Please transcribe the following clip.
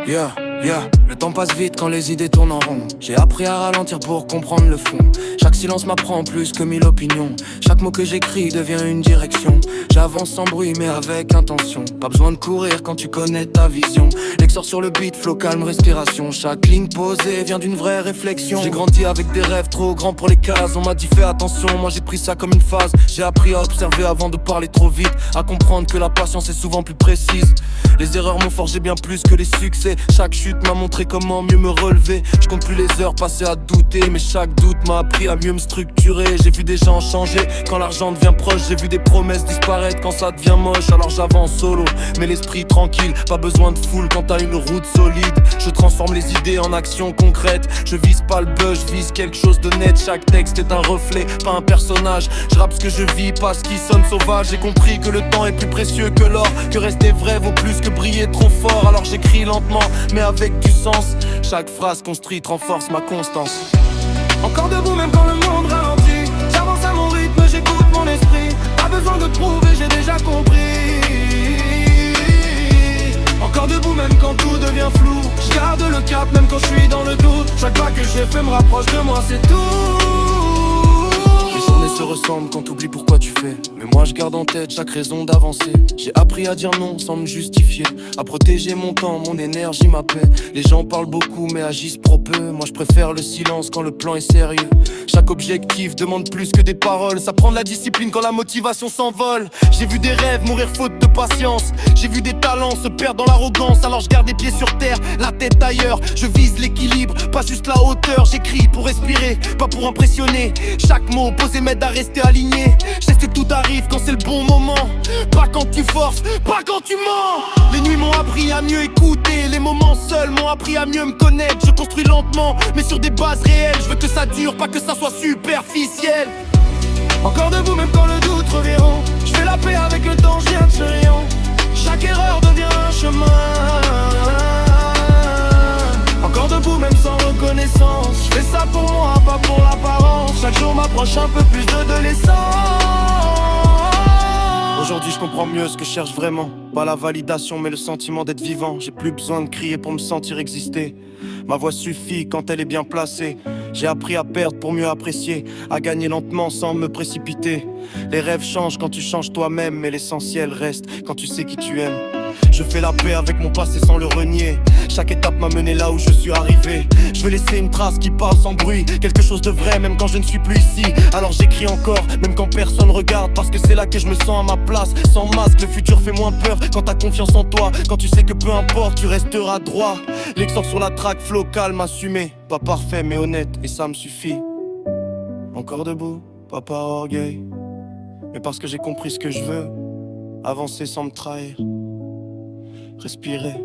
Yeah, yeah, le temps passe vite quand les idées tournent en rond. J'ai appris à ralentir pour comprendre le fond. Chaque silence m'apprend plus que 1000 opinions. Chaque mot que j'écris devient une direction. J'avance sans bruit mais avec intention. Pas besoin de courir quand tu connais ta vision. L'exor sur le beat, flow calme, respiration. Chaque ligne posée vient d'une vraie réflexion. J'ai grandi avec des rêves trop grands pour les cases. On m'a dit fais attention, moi j'ai pris ça comme une phase. J'ai appris à observer avant de parler trop vite. À comprendre que la patience est souvent plus précise. Les erreurs m'ont forgé bien plus que les succès. Chaque chute m'a montré comment mieux me relever. Je compte plus les heures passées à douter, mais chaque doute m'a appris à mieux me structurer. J'ai vu des gens changer quand l'argent devient proche. J'ai vu des promesses disparaître quand ça devient moche. Alors j'avance solo, mais l'esprit tranquille. Pas besoin de foule quand t'as une route solide. Je transforme les idées en actions concrètes. Je vise pas le buzz, je vise quelque chose de net. Chaque texte est un reflet, pas un personnage. Je rappe ce que je vis, pas ce qui sonne sauvage. J'ai compris que le temps est plus précieux que l'or, que rester vrai vaut plus que briller trop fort. Alors j'écris lentement, mais avec du sens. Chaque phrase construite renforce ma constance. Encore debout même quand le monde ralentit. J'avance à mon rythme, j'écoute mon esprit. Pas besoin de prouver, j'ai déjà compris. Encore debout même quand tout devient flou. Je garde le cap même quand je suis dans le doute. Chaque pas que j'ai fait me rapproche de moi, c'est tout. Les journées se ressemblent quand t'oublies pourquoi tu fais. Mais moi je garde en tête chaque raison d'avancer. J'ai appris à dire non sans me justifier. À protéger mon temps, mon énergie, ma paix. Les gens parlent beaucoup mais agissent trop peu. Moi je préfère le silence quand le plan est sérieux. Chaque objectif demande plus que des paroles. Ça prend de la discipline quand la motivation s'envole. J'ai vu des rêves mourir faute de patience. J'ai vu des talents se perdre dans l'arrogance. Alors je garde les pieds sur terre, la tête ailleurs. Je vise l'équilibre, pas juste la hauteur. J'écris pour respirer, pas pour impressionner. Chaque mot posé m'aide à rester aligné. Je sais que tout arrive quand c'est le bon moment. Pas quand tu forces, pas quand tu mens. Les nuits m'ont appris à mieux écouter. Les moments seuls m'ont appris à mieux me connaître. Je construis lentement, mais sur des bases réelles. Je veux que ça dure, pas que ça soit superficiel. Encore debout même quand le doute reviendra. Je fais la paix avec le temps, je viens de ce rayon. Chaque erreur devient un chemin. Encore debout même sans reconnaissance. Je fais ça pour moi, pas pour l'apparence. Chaque jour m'approche un peu plus de l'essence. Aujourd'hui je comprends mieux ce que je cherche vraiment. Pas la validation mais le sentiment d'être vivant. J'ai plus besoin de crier pour me sentir exister. Ma voix suffit quand elle est bien placée. J'ai appris à perdre pour mieux apprécier. À gagner lentement sans me précipiter. Les rêves changent quand tu changes toi-même. Mais l'essentiel reste quand tu sais qui tu aimes. Je fais la paix avec mon passé sans le renier. Chaque étape m'a mené là où je suis arrivé. Je veux laisser une trace qui parle sans bruit. Quelque chose de vrai même quand je ne suis plus ici. Alors j'écris encore même quand personne regarde. Parce que c'est là que je me sens à ma place. Sans masque le futur fait moins peur. Quand t'as confiance en toi. Quand tu sais que peu importe tu resteras droit. L'exor sur la track, flow calme, assumé. Pas parfait mais honnête et ça me suffit. Encore debout, pas par orgueil. Mais parce que j'ai compris ce que je veux. Avancer sans me trahir. Respirer.